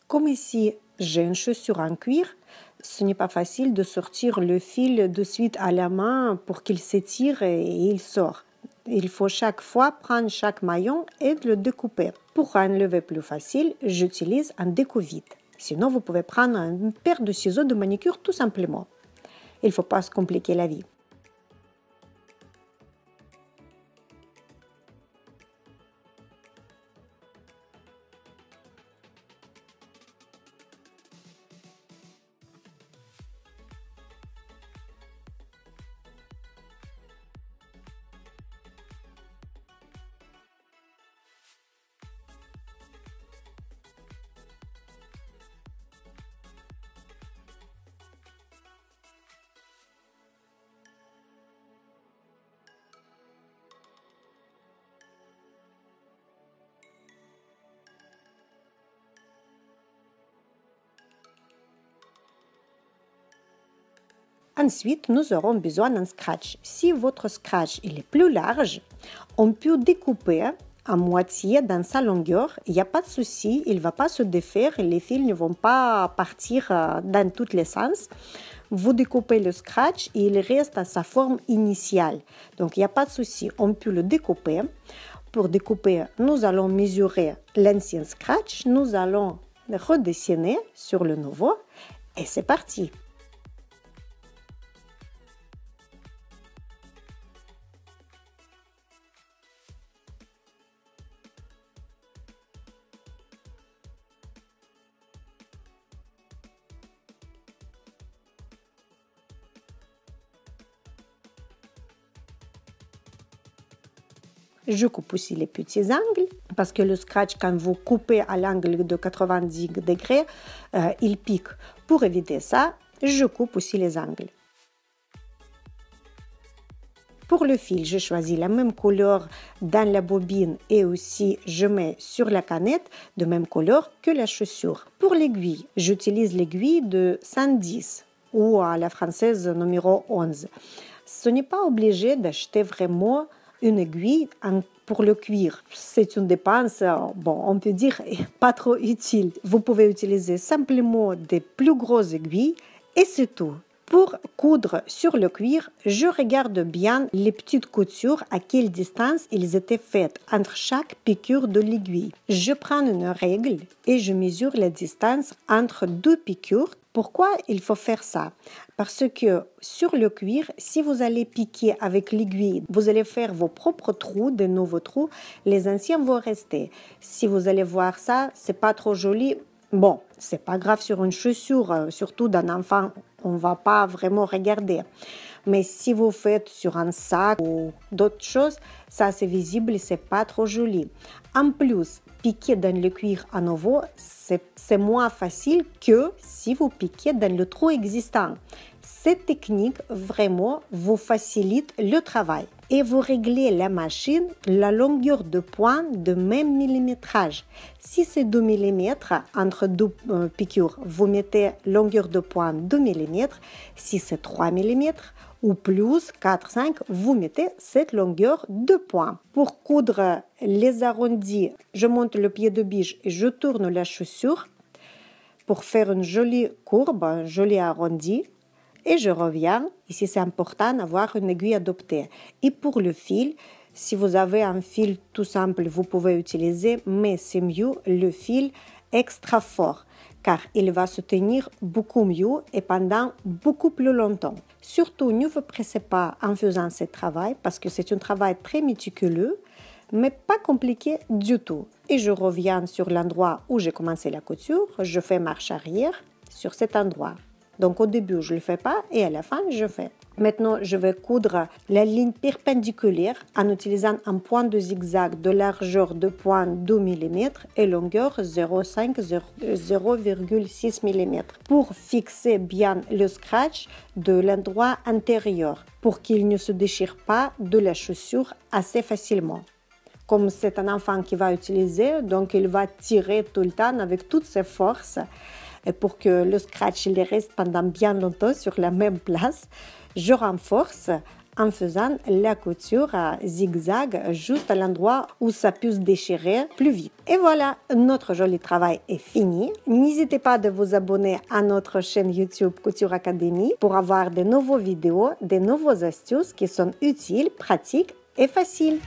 Comme ici, j'ai une chaussure en cuir, ce n'est pas facile de sortir le fil de suite à la main pour qu'il s'étire et il sort. Il faut chaque fois prendre chaque maillon et le découper. Pour enlever plus facile, j'utilise un déco-vite. Sinon, vous pouvez prendre une paire de ciseaux de manicure tout simplement. Il ne faut pas se compliquer la vie. Ensuite, nous aurons besoin d'un scratch. Si votre scratch il est plus large, on peut découper à moitié dans sa longueur. Il n'y a pas de souci, il ne va pas se défaire et les fils ne vont pas partir dans tous les sens. Vous découpez le scratch et il reste à sa forme initiale. Donc, il n'y a pas de souci, on peut le découper. Pour découper, nous allons mesurer l'ancien scratch, nous allons redessiner sur le nouveau et c'est parti. Je coupe aussi les petits angles parce que le scratch, quand vous coupez à l'angle de 90 degrés, il pique. Pour éviter ça, je coupe aussi les angles. Pour le fil, je choisis la même couleur dans la bobine et aussi je mets sur la canette de même couleur que la chaussure. Pour l'aiguille, j'utilise l'aiguille de 110 ou à la française numéro 11. Ce n'est pas obligé d'acheter vraiment une aiguille pour le cuir. C'est une dépense, on peut dire, pas trop utile. Vous pouvez utiliser simplement des plus grosses aiguilles et c'est tout. Pour coudre sur le cuir, je regarde bien les petites coutures, à quelle distance ils étaient faites entre chaque piqûre de l'aiguille. Je prends une règle et je mesure la distance entre deux piqûres. Pourquoi il faut faire ça? Parce que sur le cuir, si vous allez piquer avec l'aiguille, vous allez faire vos propres trous, de nouveaux trous, les anciens vont rester. Si vous allez voir ça, c'est pas trop joli. Bon, c'est pas grave sur une chaussure, surtout d'un enfant, on va pas vraiment regarder. Mais si vous faites sur un sac ou d'autres choses, ça c'est visible et c'est pas trop joli. En plus, piquer dans le cuir à nouveau, c'est moins facile que si vous piquez dans le trou existant. Cette technique vraiment vous facilite le travail. Et vous réglez la machine, la longueur de pointe de même millimétrage. Si c'est 2 mm entre deux piqûres, vous mettez longueur de pointe 2 mm. Si c'est 3 mm ou plus, 4, 5, vous mettez cette longueur de pointe. Pour coudre les arrondis, je monte le pied de biche et je tourne la chaussure pour faire une jolie courbe, un joli arrondi. Et je reviens. Ici, c'est important d'avoir une aiguille adoptée. Et pour le fil, si vous avez un fil tout simple, vous pouvez utiliser, mais c'est mieux le fil extra fort, car il va se tenir beaucoup mieux et pendant beaucoup plus longtemps. Surtout, ne vous pressez pas en faisant ce travail, parce que c'est un travail très méticuleux, mais pas compliqué du tout. Et je reviens sur l'endroit où j'ai commencé la couture, je fais marche arrière sur cet endroit. Donc au début, je ne le fais pas et à la fin, je fais. Maintenant, je vais coudre la ligne perpendiculaire en utilisant un point de zigzag de largeur de pointe 2 mm et longueur 0,6 mm pour fixer bien le scratch de l'endroit intérieur pour qu'il ne se déchire pas de la chaussure assez facilement. Comme c'est un enfant qui va utiliser, donc il va tirer tout le temps avec toutes ses forces. Et pour que le scratch il reste pendant bien longtemps sur la même place, je renforce en faisant la couture à zigzag juste à l'endroit où ça peut se déchirer plus vite. Et voilà, notre joli travail est fini. N'hésitez pas de vous abonner à notre chaîne YouTube Couture Academy pour avoir de nouvelles vidéos, de nouvelles astuces qui sont utiles, pratiques et faciles.